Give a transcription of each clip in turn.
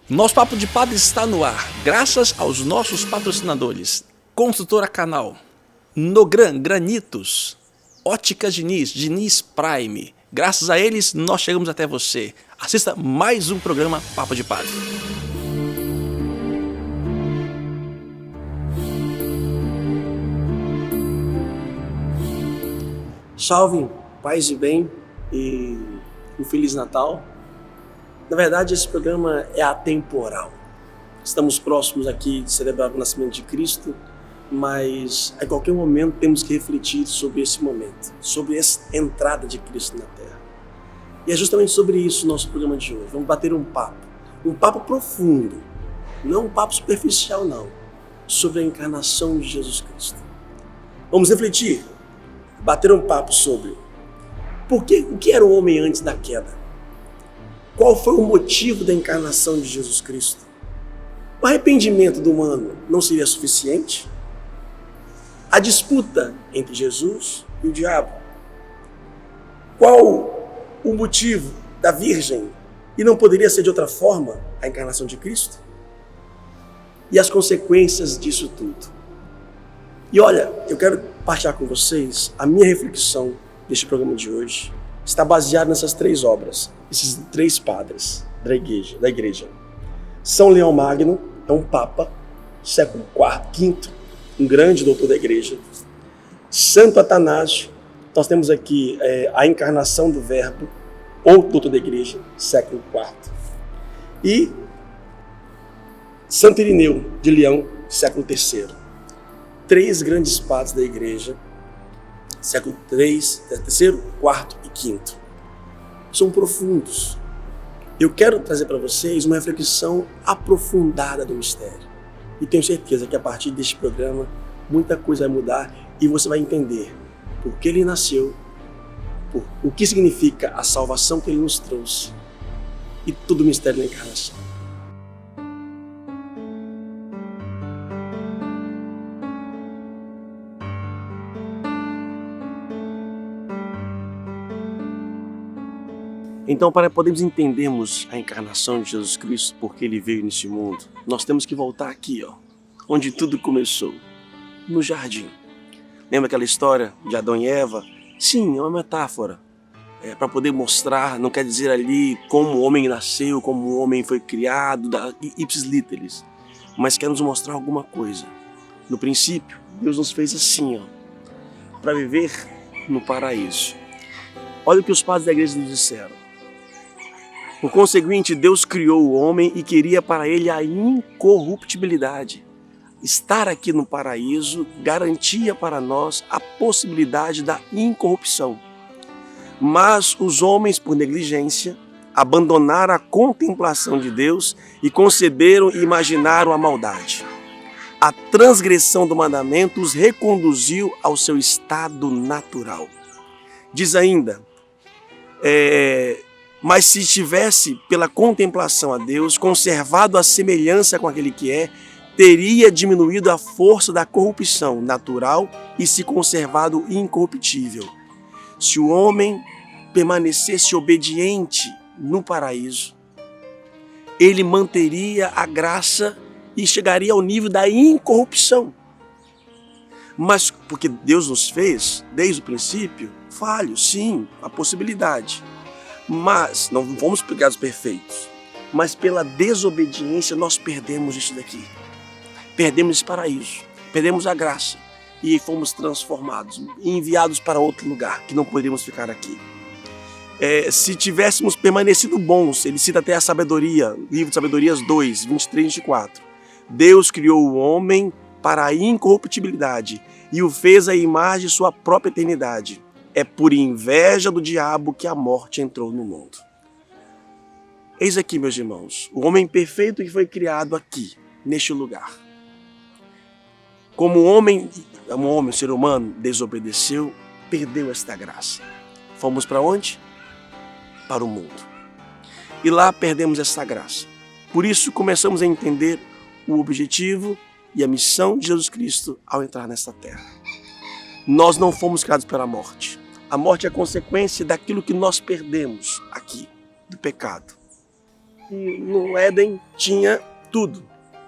Nosso Papo de Padre está no ar, graças aos nossos patrocinadores. Construtora Canal, Nogran Granitos, Óticas Diniz, Diniz Prime. Graças a eles, nós chegamos até você. Assista mais um programa Papo de Padre. Salve, paz e bem e um Feliz Natal. Na verdade, esse programa é atemporal. Estamos próximos aqui de celebrar o nascimento de Cristo, mas a qualquer momento temos que refletir sobre esse momento, sobre essa entrada de Cristo na Terra. E é justamente sobre isso o nosso programa de hoje. Vamos bater um papo profundo, não um papo superficial não, sobre a encarnação de Jesus Cristo. Vamos refletir, bater um papo sobre o que era o homem antes da queda. Qual foi o motivo da encarnação de Jesus Cristo? O arrependimento do humano não seria suficiente? A disputa entre Jesus e o diabo? Qual o motivo da Virgem? E não poderia ser de outra forma a encarnação de Cristo? E as consequências disso tudo? E olha, eu quero partilhar com vocês a minha reflexão deste programa de hoje. Está baseada nessas três obras, esses três padres da igreja. São Leão Magno é um papa, século V, um grande doutor da igreja. Santo Atanásio, nós temos aqui a encarnação do Verbo, ou doutor da igreja, século IV. E Santo Irineu de Leão, século III. Três grandes padres da igreja, século III, IV e V. São profundos. Eu quero trazer para vocês uma reflexão aprofundada do mistério. E tenho certeza que a partir deste programa, muita coisa vai mudar e você vai entender por que ele nasceu, o que significa a salvação que ele nos trouxe e todo o mistério da encarnação. Então, para podermos entendermos a encarnação de Jesus Cristo, porque ele veio nesse mundo, nós temos que voltar aqui, onde tudo começou, no jardim. Lembra aquela história de Adão e Eva? Sim, é uma metáfora. Para poder mostrar, não quer dizer ali como o homem nasceu, como o homem foi criado, ipsis literis, mas quer nos mostrar alguma coisa. No princípio, Deus nos fez assim, para viver no paraíso. Olha o que os padres da igreja nos disseram. Por conseguinte, Deus criou o homem e queria para ele a incorruptibilidade. Estar aqui no paraíso garantia para nós a possibilidade da incorrupção. Mas os homens, por negligência, abandonaram a contemplação de Deus e conceberam e imaginaram a maldade. A transgressão do mandamento os reconduziu ao seu estado natural. Diz ainda, mas se tivesse, pela contemplação a Deus, conservado a semelhança com aquele que é, teria diminuído a força da corrupção natural e se conservado incorruptível. Se o homem permanecesse obediente no paraíso, ele manteria a graça e chegaria ao nível da incorrupção. Mas porque Deus nos fez, desde o princípio, falhos, sim, a possibilidade. Mas não fomos criados perfeitos. Mas pela desobediência nós perdemos isso daqui. Perdemos esse paraíso. Perdemos a graça. E fomos transformados, enviados para outro lugar, que não poderíamos ficar aqui. Se tivéssemos permanecido bons, ele cita até a sabedoria, livro de Sabedorias 2, 23 e 24. Deus criou o homem para a incorruptibilidade e o fez à imagem de sua própria eternidade. É por inveja do diabo que a morte entrou no mundo. Eis aqui, meus irmãos, o homem perfeito que foi criado aqui, neste lugar. Como o ser humano, desobedeceu, perdeu esta graça. Fomos para onde? Para o mundo. E lá perdemos essa graça. Por isso começamos a entender o objetivo e a missão de Jesus Cristo ao entrar nesta terra. Nós não fomos criados pela morte. A morte é a consequência daquilo que nós perdemos aqui, do pecado. que no Éden tinha tudo.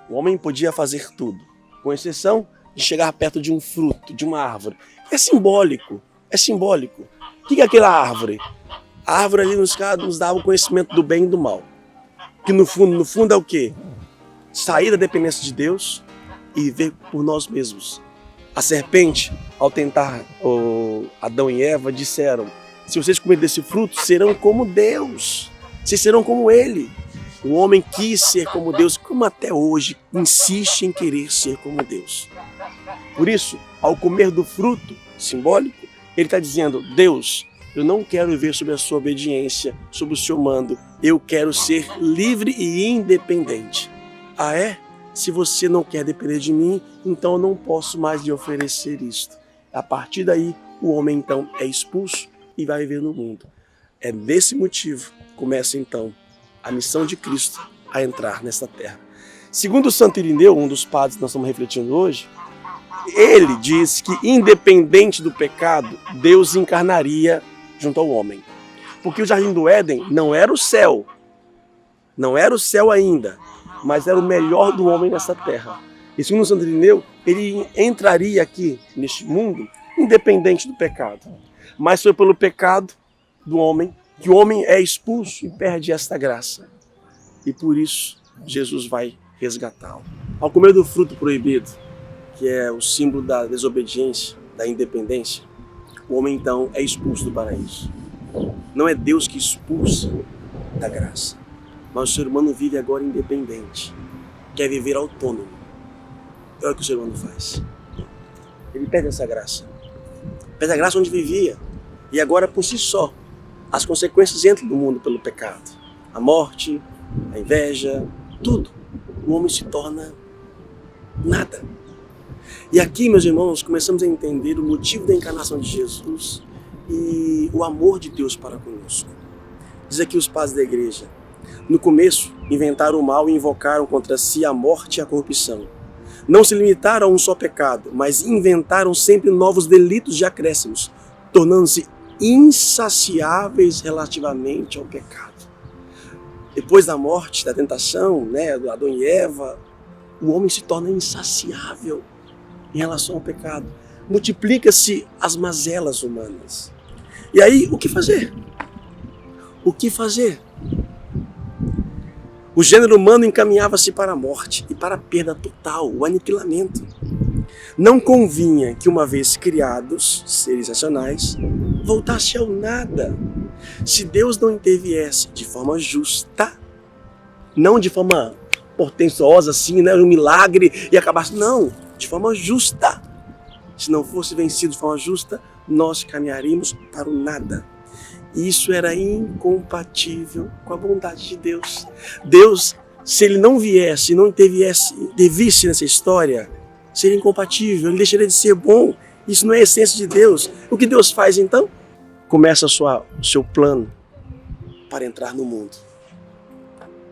O homem podia fazer tudo, com exceção de chegar perto de um fruto, de uma árvore. É simbólico, é simbólico. O que é aquela árvore? A árvore ali nos dava o conhecimento do bem e do mal. Que no fundo é o quê? Sair da dependência de Deus e viver por nós mesmos. A serpente, ao tentar Adão e Eva, disseram: se vocês comerem desse fruto, serão como Deus. Vocês serão como Ele. O homem quis ser como Deus, como até hoje insiste em querer ser como Deus. Por isso, ao comer do fruto simbólico, ele está dizendo: Deus, eu não quero viver sob a sua obediência, sob o seu mando. Eu quero ser livre e independente. Ah, é? Se você não quer depender de mim, então eu não posso mais lhe oferecer isto. A partir daí, o homem então é expulso e vai viver no mundo. É desse motivo que começa então a missão de Cristo a entrar nesta terra. Segundo Santo Irineu, um dos padres que nós estamos refletindo hoje, ele diz que independente do pecado, Deus encarnaria junto ao homem. Porque o Jardim do Éden não era o céu, não era o céu ainda, mas era o melhor do homem nessa terra. E segundo Santo Irineu, ele entraria aqui neste mundo independente do pecado. Mas foi pelo pecado do homem que o homem é expulso e perde esta graça. E por isso Jesus vai resgatá-lo. Ao comer do fruto proibido, que é o símbolo da desobediência, da independência, o homem então é expulso do paraíso. Não é Deus que expulsa da graça, mas o ser humano vive agora independente, quer viver autônomo. É o que o ser humano faz. Ele perde essa graça. Perde a graça onde vivia. E agora, por si só, as consequências entram no mundo pelo pecado. A morte, a inveja, tudo. O homem se torna nada. E aqui, meus irmãos, começamos a entender o motivo da encarnação de Jesus e o amor de Deus para conosco. Diz aqui os padres da igreja: no começo, inventaram o mal e invocaram contra si a morte e a corrupção. Não se limitaram a um só pecado, mas inventaram sempre novos delitos de acréscimos, tornando-se insaciáveis relativamente ao pecado. Depois da morte, da tentação, do Adão e Eva, o homem se torna insaciável em relação ao pecado. Multiplica-se as mazelas humanas. E aí, o que fazer? O que fazer? O gênero humano encaminhava-se para a morte e para a perda total, o aniquilamento. Não convinha que, uma vez criados, seres racionais, voltasse ao nada. Se Deus não interviesse de forma justa, não de forma portentosa assim, um milagre e acabasse, não, de forma justa. Se não fosse vencido de forma justa, nós caminharíamos para o nada. E isso era incompatível com a bondade de Deus. Deus, se ele não viesse, não intervisse nessa história, seria incompatível, ele deixaria de ser bom. Isso não é a essência de Deus. O que Deus faz então? Começa o seu plano para entrar no mundo.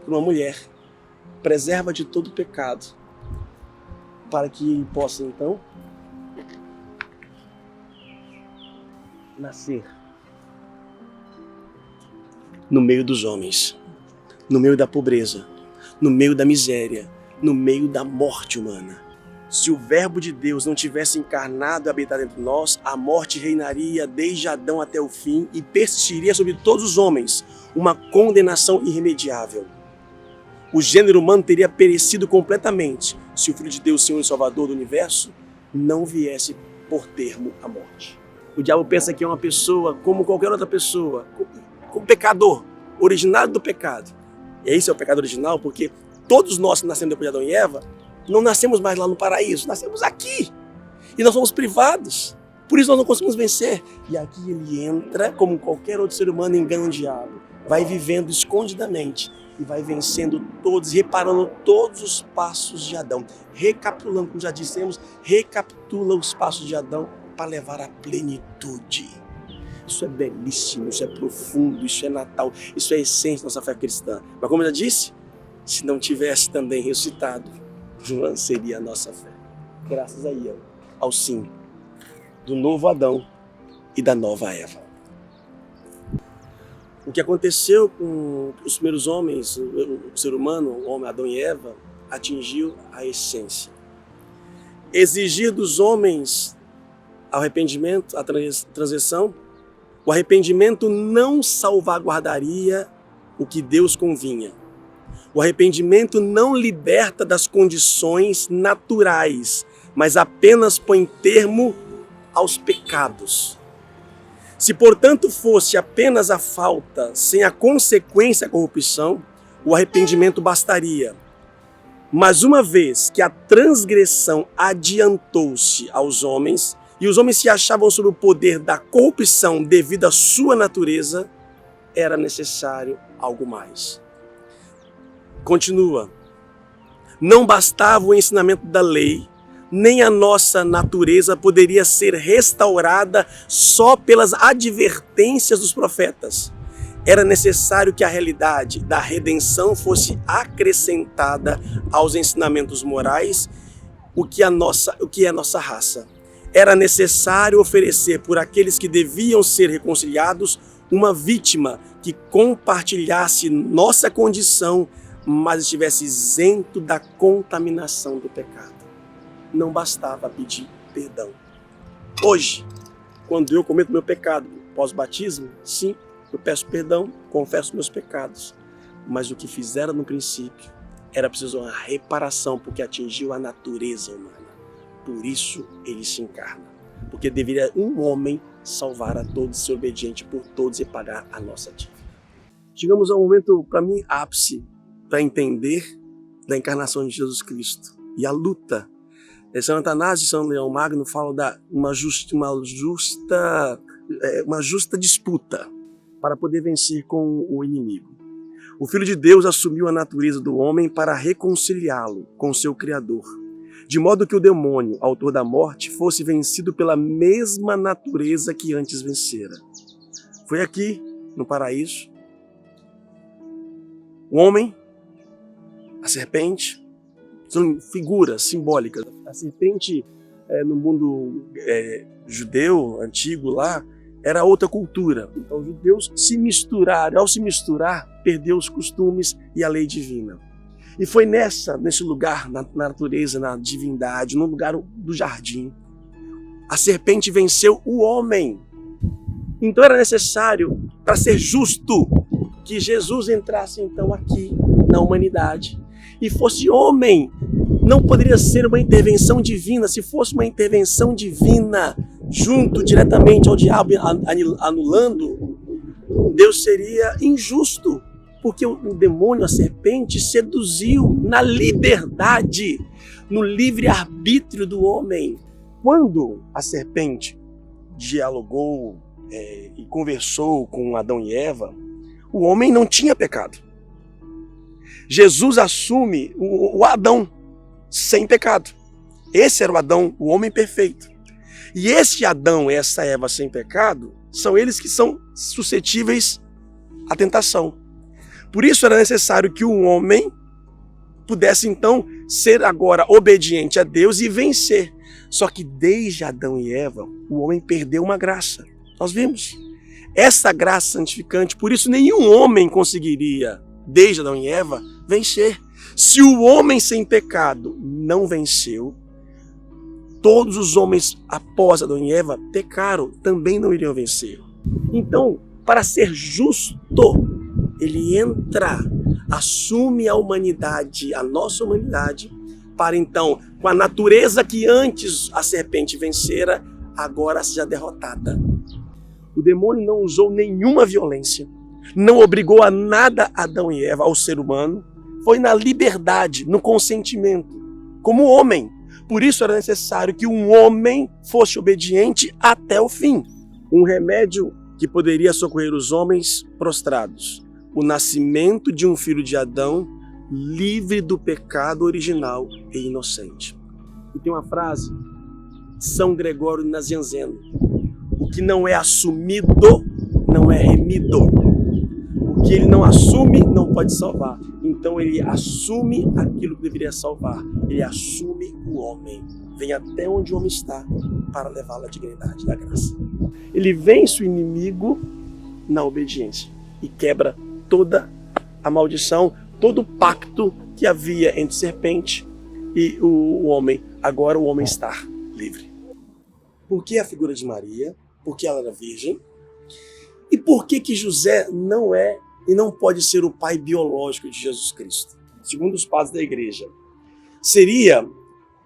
Uma mulher preserva de todo pecado, para que ele possa então nascer no meio dos homens, no meio da pobreza, no meio da miséria, no meio da morte humana. Se o Verbo de Deus não tivesse encarnado e habitado entre nós, a morte reinaria desde Adão até o fim e persistiria sobre todos os homens, uma condenação irremediável. O gênero humano teria perecido completamente se o Filho de Deus, Senhor e Salvador do Universo, não viesse por termo a morte. O diabo pensa que é uma pessoa como qualquer outra pessoa, como pecador, originário do pecado. E esse é o pecado original, porque todos nós que nascemos depois de Adão e Eva, não nascemos mais lá no paraíso, nascemos aqui. E nós somos privados. Por isso nós não conseguimos vencer. E aqui ele entra, como qualquer outro ser humano, engana o diabo. Vai vivendo escondidamente e vai vencendo todos, reparando todos os passos de Adão. Recapitulando, como já dissemos, recapitula os passos de Adão para levar à plenitude. Isso é belíssimo, isso é profundo, isso é Natal, isso é a essência da nossa fé cristã. Mas como eu já disse, se não tivesse também ressuscitado, João seria a nossa fé. Graças a ele, ao sim do novo Adão e da nova Eva. O que aconteceu com os primeiros homens, o ser humano, o homem Adão e Eva, atingiu a essência. Exigir dos homens o arrependimento, a transição, o arrependimento não salvaguardaria o que Deus convinha. O arrependimento não liberta das condições naturais, mas apenas põe termo aos pecados. Se, portanto, fosse apenas a falta, sem a consequência a corrupção, o arrependimento bastaria. Mas uma vez que a transgressão adiantou-se aos homens, e os homens se achavam sob o poder da corrupção devido à sua natureza, era necessário algo mais. Continua. Não bastava o ensinamento da lei, nem a nossa natureza poderia ser restaurada só pelas advertências dos profetas. Era necessário que a realidade da redenção fosse acrescentada aos ensinamentos morais, o que é a nossa raça. Era necessário oferecer por aqueles que deviam ser reconciliados uma vítima que compartilhasse nossa condição, mas estivesse isento da contaminação do pecado. Não bastava pedir perdão. Hoje, quando eu cometo meu pecado pós-batismo, sim, eu peço perdão, confesso meus pecados. Mas o que fizeram no princípio era preciso uma reparação, porque atingiu a natureza humana. Por isso ele se encarna. Porque deveria um homem salvar a todos, ser obediente por todos e pagar a nossa dívida. Chegamos ao momento, para mim, ápice, para entender da encarnação de Jesus Cristo e a luta. São Atanásio e São Leão Magno falam de uma justa disputa para poder vencer com o inimigo. O Filho de Deus assumiu a natureza do homem para reconciliá-lo com seu Criador, de modo que o demônio, autor da morte, fosse vencido pela mesma natureza que antes vencera. Foi aqui, no paraíso, o homem, a serpente, são figuras simbólicas. A serpente, no mundo judeu, antigo lá, era outra cultura. Então os judeus se misturaram. Ao se misturar, perdeu os costumes e a lei divina. E foi nesse lugar, na natureza, na divindade, no lugar do jardim, a serpente venceu o homem. Então era necessário, para ser justo, que Jesus entrasse então aqui na humanidade e fosse homem. Não poderia ser uma intervenção divina. Se fosse uma intervenção divina, junto diretamente ao diabo, anulando, Deus seria injusto, porque o demônio, a serpente, seduziu na liberdade, no livre-arbítrio do homem. Quando a serpente dialogou e conversou com Adão e Eva, o homem não tinha pecado. Jesus assume o Adão sem pecado. Esse era o Adão, o homem perfeito. E esse Adão e essa Eva sem pecado são eles que são suscetíveis à tentação. Por isso era necessário que o homem pudesse então ser agora obediente a Deus e vencer. Só que desde Adão e Eva, o homem perdeu uma graça. Nós vimos. Essa graça santificante, por isso nenhum homem conseguiria, desde Adão e Eva, vencer. Se o homem sem pecado não venceu, todos os homens após Adão e Eva pecaram, também não iriam vencer. Então, para ser justo, ele entra, assume a humanidade, a nossa humanidade, para então, com a natureza que antes a serpente vencera, agora seja derrotada. O demônio não usou nenhuma violência, não obrigou a nada Adão e Eva, ao ser humano, foi na liberdade, no consentimento, como homem. Por isso era necessário que um homem fosse obediente até o fim. Um remédio que poderia socorrer os homens prostrados. O nascimento de um filho de Adão, livre do pecado original e inocente. E tem uma frase de São Gregório Nazianzeno: o que não é assumido, não é remido. O que ele não assume, não pode salvar. Então ele assume aquilo que deveria salvar. Ele assume o homem. Vem até onde o homem está para levá-lo à dignidade da graça. Ele vence o inimigo na obediência. e quebra toda a maldição, todo o pacto que havia entre serpente e o homem. Agora o homem está livre. Por que a figura de Maria? Porque ela era virgem. E por que José não é e não pode ser o pai biológico de Jesus Cristo? Segundo os padres da igreja, seria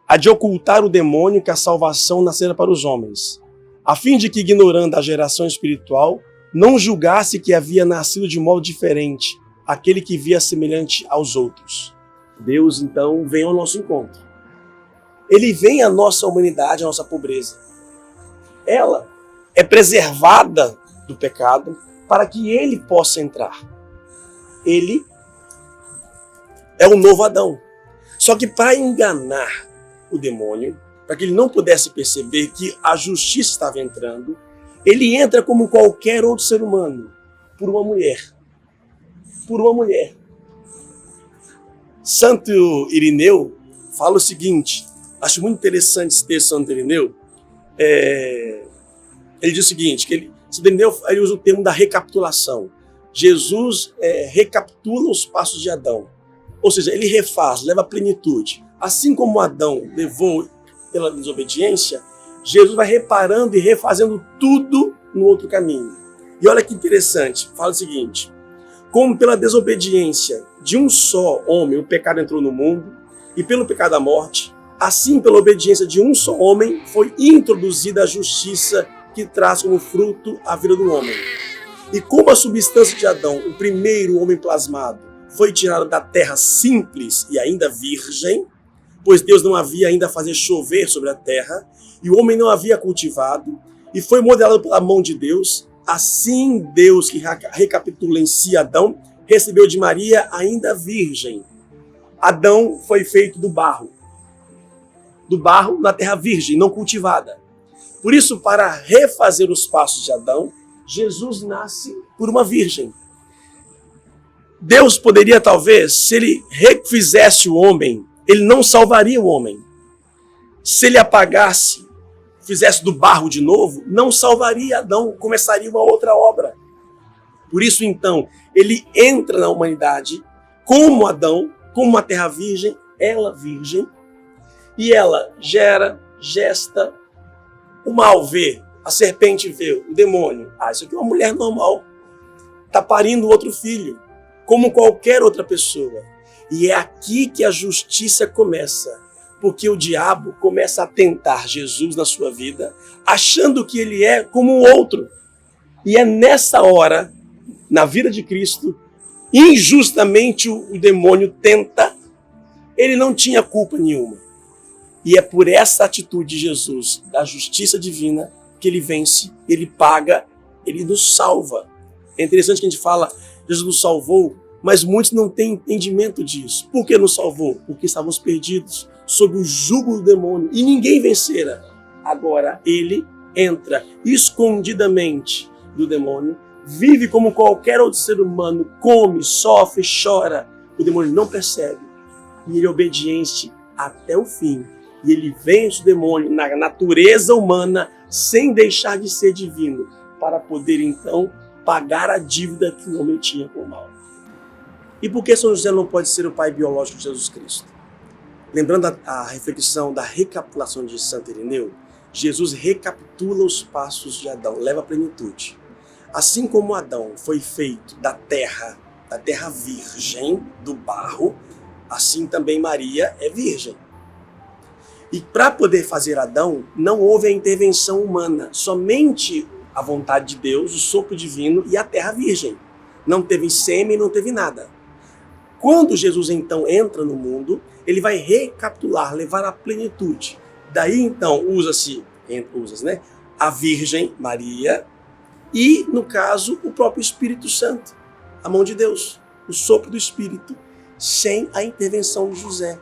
a de ocultar o demônio que a salvação nascera para os homens, a fim de que, ignorando a geração espiritual, não julgasse que havia nascido de modo diferente aquele que via semelhante aos outros. Deus, então, vem ao nosso encontro. Ele vem à nossa humanidade, à nossa pobreza. Ela é preservada do pecado para que ele possa entrar. Ele é o novo Adão. Só que para enganar o demônio, para que ele não pudesse perceber que a justiça estava entrando, ele entra como qualquer outro ser humano, por uma mulher. Por uma mulher. Santo Irineu fala o seguinte, acho muito interessante esse texto de Santo Irineu. Ele diz o seguinte, que Santo Irineu ele usa o termo da recapitulação. Jesus recapitula os passos de Adão. Ou seja, ele refaz, leva à plenitude. Assim como Adão levou pela desobediência, Jesus vai reparando e refazendo tudo no outro caminho. E olha que interessante, fala o seguinte, como pela desobediência de um só homem o pecado entrou no mundo, e pelo pecado a morte, assim pela obediência de um só homem foi introduzida a justiça que traz como fruto a vida do homem. E como a substância de Adão, o primeiro homem plasmado, foi tirada da terra simples e ainda virgem, pois Deus não havia ainda a fazer chover sobre a terra, e o homem não havia cultivado, e foi modelado pela mão de Deus, assim Deus, que recapitula em si Adão, recebeu de Maria ainda virgem. Adão foi feito do barro na terra virgem, não cultivada. Por isso, para refazer os passos de Adão, Jesus nasce por uma virgem. Deus poderia, talvez, se ele refizesse o homem, ele não salvaria o homem. Se ele apagasse, fizesse do barro de novo, não salvaria Adão, começaria uma outra obra. Por isso, então, ele entra na humanidade como Adão, como uma terra virgem, ela virgem, e ela gesta, o mal vê, a serpente vê, o demônio. Isso aqui é uma mulher normal, está parindo outro filho, como qualquer outra pessoa. E é aqui que a justiça começa, porque o diabo começa a tentar Jesus na sua vida, achando que ele é como o outro. E é nessa hora, na vida de Cristo, injustamente o demônio tenta, ele não tinha culpa nenhuma. E é por essa atitude de Jesus, da justiça divina, que ele vence, ele paga, ele nos salva. É interessante que a gente fala, Jesus nos salvou, mas muitos não têm entendimento disso. Por que nos salvou? Porque estávamos perdidos, sob o jugo do demônio, e ninguém vencera. Agora ele entra escondidamente do demônio, vive como qualquer outro ser humano, come, sofre, chora. O demônio não percebe. E ele é obediente até o fim. E ele vence o demônio na natureza humana, sem deixar de ser divino, para poder então pagar a dívida que o homem tinha com o mal. E por que São José não pode ser o pai biológico de Jesus Cristo? Lembrando a reflexão da recapitulação de Santo Irineu, Jesus recapitula os passos de Adão, leva à plenitude. Assim como Adão foi feito da terra virgem, do barro, assim também Maria é virgem. E para poder fazer Adão, não houve a intervenção humana, somente a vontade de Deus, o sopro divino e a terra virgem. Não teve sêmen, não teve nada. Quando Jesus então entra no mundo, ele vai recapitular, levar à plenitude. Daí então usa-se a Virgem Maria e, no caso, o próprio Espírito Santo, a mão de Deus, o sopro do Espírito, sem a intervenção de José.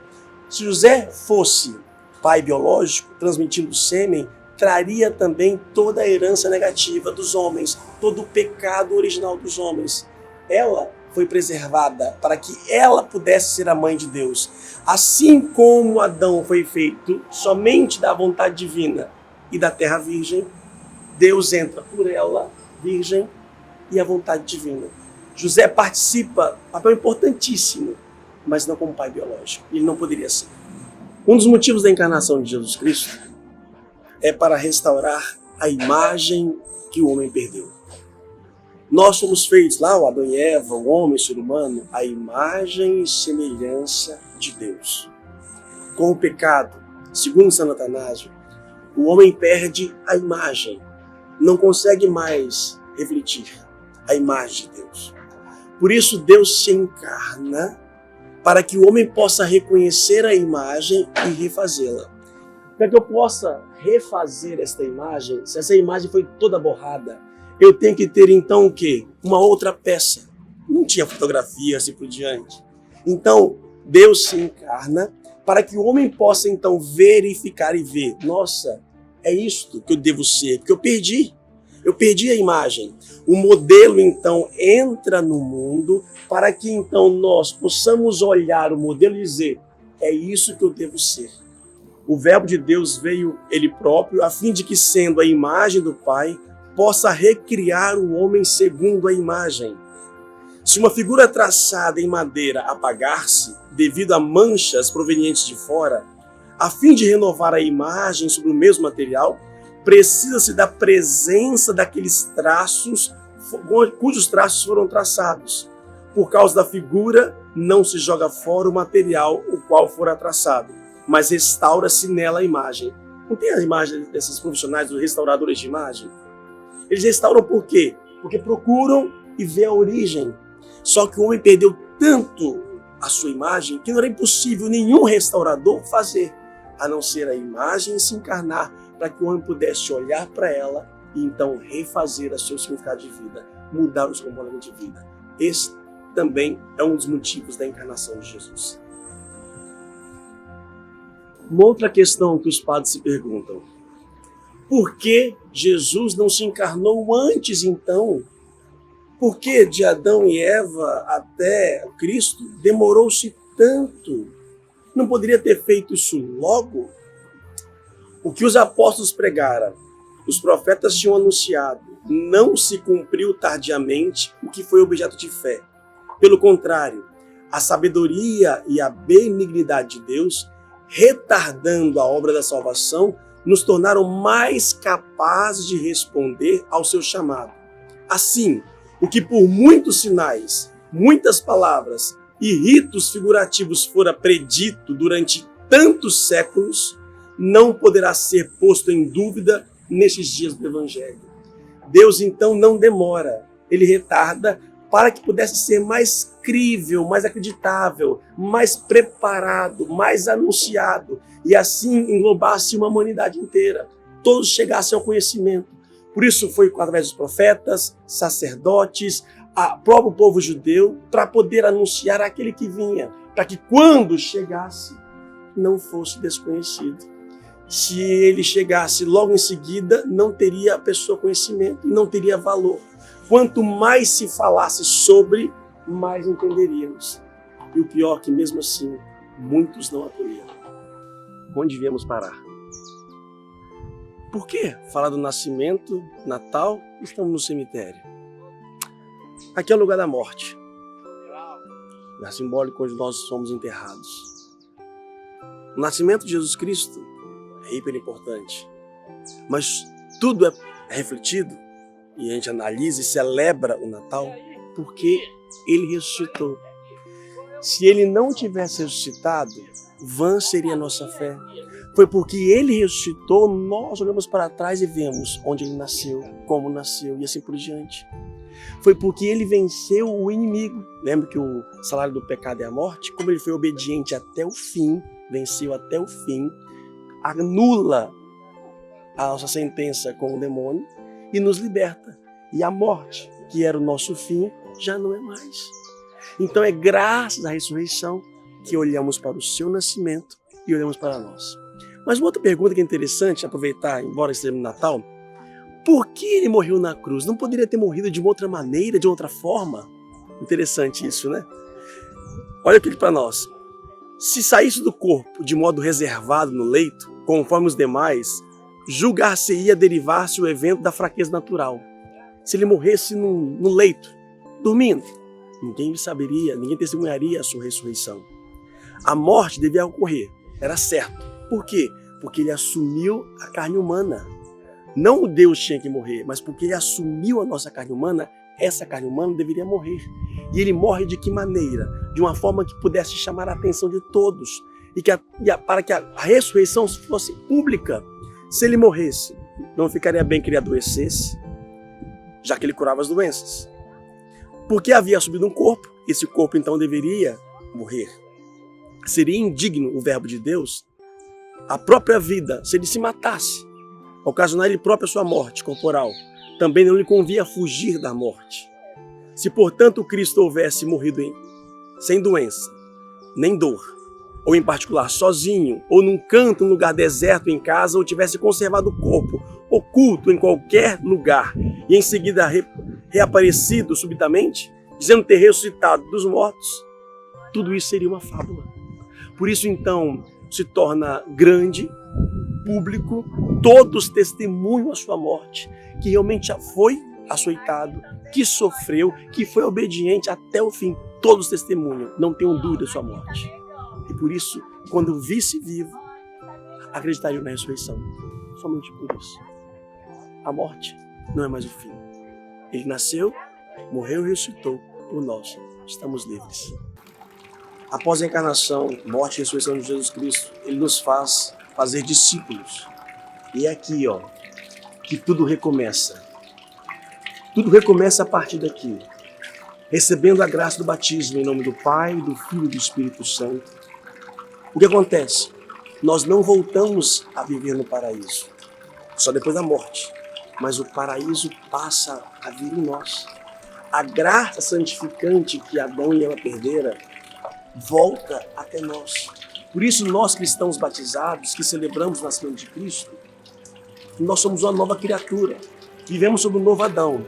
Se José fosse pai biológico, transmitindo sêmen, traria também toda a herança negativa dos homens, todo o pecado original dos homens. Ela foi preservada para que ela pudesse ser a mãe de Deus. Assim como Adão foi feito somente da vontade divina e da terra virgem, Deus entra por ela, virgem, e a vontade divina. José participa, papel importantíssimo, mas não como pai biológico. Ele não poderia ser. Um dos motivos da encarnação de Jesus Cristo é para restaurar a imagem que o homem perdeu. Nós somos feitos lá, o Adão e Eva, o homem, o ser humano, a imagem e semelhança de Deus. Com o pecado, segundo Santo Atanásio, o homem perde a imagem, não consegue mais refletir a imagem de Deus. Por isso Deus se encarna para que o homem possa reconhecer a imagem e refazê-la. Para que eu possa refazer esta imagem, se essa imagem foi toda borrada, eu tenho que ter então o quê? Uma outra peça. Não tinha fotografia assim por diante. Então, Deus se encarna para que o homem possa então verificar e ver, nossa, é isto que eu devo ser, que eu perdi. Eu perdi a imagem. O modelo então entra no mundo para que então nós possamos olhar o modelo e dizer, é isso que eu devo ser. O Verbo de Deus veio ele próprio a fim de que, sendo a imagem do Pai, possa recriar o homem segundo a imagem. Se uma figura traçada em madeira apagar-se devido a manchas provenientes de fora, a fim de renovar a imagem sobre o mesmo material, precisa-se da presença daqueles traços cujos traços foram traçados. Por causa da figura, não se joga fora o material o qual fora traçado, mas restaura-se nela a imagem. Não tem a imagem desses profissionais, dos restauradores de imagem? Eles restauram por quê? Porque procuram e vê a origem. Só que o homem perdeu tanto a sua imagem que não era impossível nenhum restaurador fazer, a não ser a imagem se encarnar para que o homem pudesse olhar para ela e então refazer o seu significado de vida, mudar os componentes de vida. Esse também é um dos motivos da encarnação de Jesus. Uma outra questão que os padres se perguntam: por que Jesus não se encarnou antes então? Por que de Adão e Eva até Cristo demorou-se tanto? Não poderia ter feito isso logo? O que os apóstolos pregaram, os profetas tinham anunciado, não se cumpriu tardiamente o que foi objeto de fé. Pelo contrário, a sabedoria e a benignidade de Deus, retardando a obra da salvação, nos tornaram mais capazes de responder ao seu chamado. Assim, o que por muitos sinais, muitas palavras e ritos figurativos fora predito durante tantos séculos, não poderá ser posto em dúvida nesses dias do Evangelho. Deus então não demora, ele retarda para que pudesse ser mais crível, mais acreditável, mais preparado, mais anunciado, e assim englobasse uma humanidade inteira, todos chegassem ao conhecimento. Por isso foi através dos profetas, sacerdotes, o próprio povo judeu, para poder anunciar aquele que vinha, para que quando chegasse, não fosse desconhecido. Se ele chegasse logo em seguida, não teria a pessoa conhecimento e não teria valor. Quanto mais se falasse sobre, mais entenderíamos. E o pior é que mesmo assim, muitos não acolheram. Onde viemos parar? Por que falar do nascimento, Natal, estamos no cemitério? Aqui é o lugar da morte. É simbólico onde nós somos enterrados. O nascimento de Jesus Cristo é hiper importante. Mas tudo é refletido e a gente analisa e celebra o Natal porque ele ressuscitou. Se ele não tivesse ressuscitado, vã seria a nossa fé. Foi porque ele ressuscitou, nós olhamos para trás e vemos onde ele nasceu, como nasceu e assim por diante. Foi porque ele venceu o inimigo. Lembra que o salário do pecado é a morte? Como ele foi obediente até o fim, venceu até o fim, anula a nossa sentença com o demônio e nos liberta. E a morte, que era o nosso fim, já não é mais. Então é graças à ressurreição que olhamos para o seu nascimento e olhamos para nós. Mas uma outra pergunta que é interessante aproveitar, embora esteja no Natal: por que ele morreu na cruz? Não poderia ter morrido de uma outra maneira, de outra forma? Interessante isso, né? Olha aqui para nós. Se saísse do corpo de modo reservado no leito, conforme os demais, julgar-se-ia derivar-se o evento da fraqueza natural. Se ele morresse no leito, dormindo, Ninguém saberia, ninguém testemunharia a sua ressurreição. A morte devia ocorrer, era certo. Por quê? Porque ele assumiu a carne humana. Não o Deus tinha que morrer, mas porque ele assumiu a nossa carne humana, essa carne humana deveria morrer. E ele morre de que maneira? De uma forma que pudesse chamar a atenção de todos. Para que a ressurreição fosse pública. Se ele morresse, não ficaria bem que ele adoecesse, já que ele curava as doenças. Porque havia assumido um corpo, esse corpo então deveria morrer. Seria indigno o verbo de Deus, a própria vida, se ele se matasse, ocasionar ele próprio a sua morte corporal. Também não lhe convia fugir da morte. Se, portanto, Cristo houvesse morrido sem doença, nem dor, ou em particular sozinho, ou num canto, num lugar deserto em casa, ou tivesse conservado o corpo oculto em qualquer lugar, e em seguida reaparecido subitamente, dizendo ter ressuscitado dos mortos, tudo isso seria uma fábula. Por isso, então, se torna grande, público, todos testemunham a sua morte, que realmente já foi açoitado, que sofreu, que foi obediente até o fim. Todos testemunham, não tenham dúvida da sua morte. E por isso, quando visse vivo, acreditariam na ressurreição. Somente por isso. A morte não é mais o fim. Ele nasceu, morreu e ressuscitou por nós. Estamos livres. Após a encarnação, morte e ressurreição de Jesus Cristo, ele nos faz fazer discípulos. E é aqui, que tudo recomeça. Tudo recomeça a partir daqui. Recebendo a graça do batismo em nome do Pai, do Filho e do Espírito Santo. O que acontece? Nós não voltamos a viver no paraíso, só depois da morte. Mas o paraíso passa a vir em nós. A graça santificante que Adão e Eva perderam volta até nós. Por isso nós cristãos batizados, que celebramos o nascimento de Cristo, nós somos uma nova criatura. Vivemos sob um novo Adão.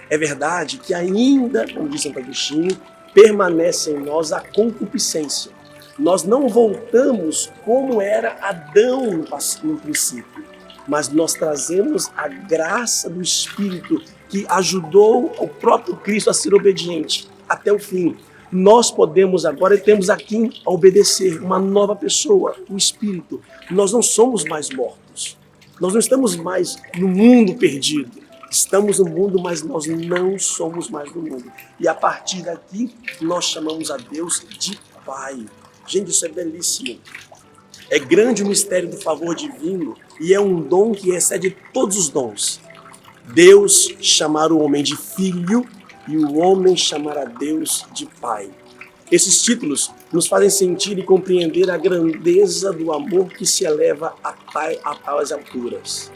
É verdade que ainda, como diz Santo Agostinho, permanece em nós a concupiscência. Nós não voltamos como era Adão no princípio, mas nós trazemos a graça do Espírito que ajudou o próprio Cristo a ser obediente até o fim. Nós podemos agora e temos aqui a obedecer uma nova pessoa, o Espírito. Nós não somos mais mortos. Nós não estamos mais no mundo perdido. Estamos no mundo, mas nós não somos mais do mundo. E a partir daqui, nós chamamos a Deus de Pai. Gente, isso é belíssimo. É grande o mistério do favor divino e é um dom que excede todos os dons. Deus chamar o homem de filho e o homem chamar a Deus de Pai. Esses títulos nos fazem sentir e compreender a grandeza do amor que se eleva a tais alturas.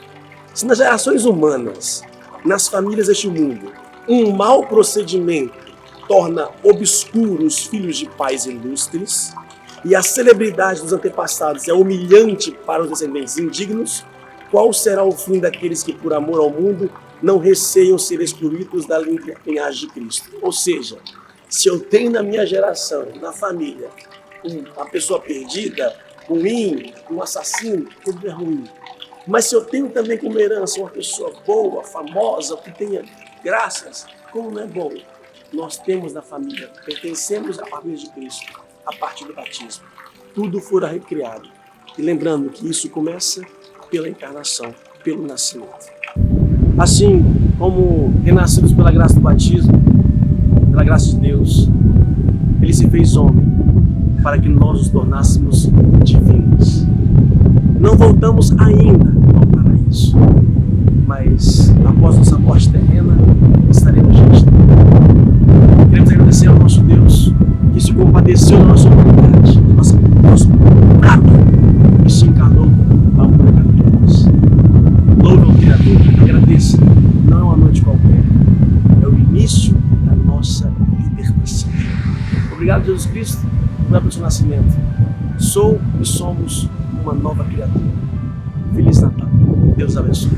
Se nas gerações humanas, nas famílias deste mundo, um mau procedimento torna obscuros os filhos de pais ilustres e a celebridade dos antepassados é humilhante para os descendentes indignos, qual será o fim daqueles que, por amor ao mundo, não receiam ser excluídos da linhagem de Cristo? Ou seja, se eu tenho na minha geração, na família, uma pessoa perdida, ruim, um assassino, tudo é ruim. Mas se eu tenho também como herança uma pessoa boa, famosa, que tenha graças, como não é bom? Nós temos na família, pertencemos à família de Cristo, a partir do batismo. Tudo fora recriado. E lembrando que isso começa pela encarnação, pelo nascimento. Assim como renascidos pela graça do batismo, pela graça de Deus, Ele se fez homem para que nós nos tornássemos divinos. Não voltamos ainda ao paraíso, mas após nossa morte terrena, estaremos diante dele. Queremos agradecer ao nosso Deus que se compadeceu da nossa humanidade, do nosso prato, e se encarnou para morrer por nós. Louve ao Criador, agradeça. Não é uma noite qualquer, é o início da nossa libertação. Obrigado, Jesus Cristo, pelo seu nascimento. Sou e somos uma nova criatura. Feliz Natal. Deus abençoe.